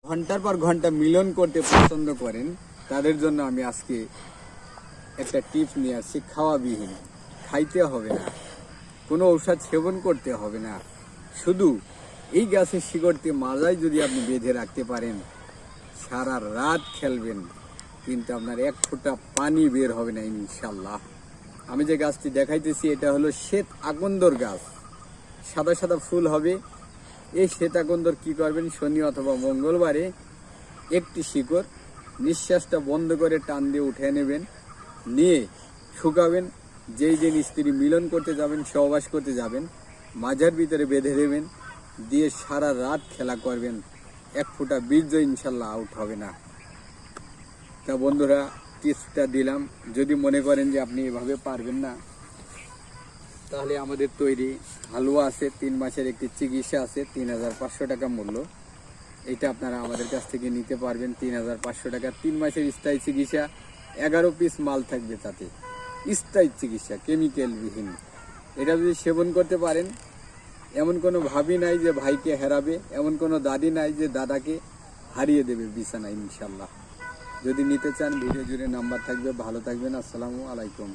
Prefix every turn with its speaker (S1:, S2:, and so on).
S1: ঘন্টার পর ঘন্টা মিলন করতে পছন্দ করেন তাদের জন্য আমি আজকে একটা টিপস নিয়ে আসছি। খাওয়াবিহীন, খাইতে হবে না, কোনো ঔষধ সেবন করতে হবে না, শুধু এই গাছের শিকড়তে মাজায় যদি আপনি বেঁধে রাখতে পারেন, সারা রাত খেলবেন কিন্তু আপনার এক ফোঁটা পানি বের হবে না ইনশাল্লাহ। আমি যে গাছটি দেখাইতেছি এটা হলো শ্বেত আকন্দর গাছ, সাদা সাদা ফুল হবে। এই শ্বেত আকন্দর কি করবেন, শনি অথবা মঙ্গলবারে একটি শিকড় নিঃশ্বাসটা বন্ধ করে টান দিয়ে উঠে নেবেন, নিয়ে শুকাবেন। যেই দিন স্ত্রী মিলন করতে যাবেন, সহবাস করতে যাবেন, মাঝার ভিতরে বেঁধে দেবেন, দিয়ে সারা রাত খেলা করবেন, এক ফোঁটা বীর্য ইনশাল্লাহ আউট হবে না। তা বন্ধুরা, টিপসটা দিলাম। যদি মনে করেন যে আপনি এভাবে পারবেন না, তাহলে আমাদের তৈরি হালুয়া আছে, 3 মাসের একটি চিকিৎসা আছে, 3500 টাকা মূল্য। এটা আপনারা আমাদের কাছ থেকে নিতে পারবেন 3500 টাকা। 3 মাসের স্থায়ী চিকিৎসা, 11 পিস মাল থাকবে তাতে, স্থায়ী চিকিৎসা কেমিক্যালবিহীন। এটা যদি সেবন করতে পারেন, এমন কোনো ভাবি নাই যে ভাইকে হারাবে, এমন কোনো দাদি নাই যে দাদাকে হারিয়ে দেবে বিছানায় ইনশাল্লাহ। যদি নিতে চান ভিডিও জুড়ে নাম্বার থাকবে। ভালো থাকবেন, আসসালামু আলাইকুম।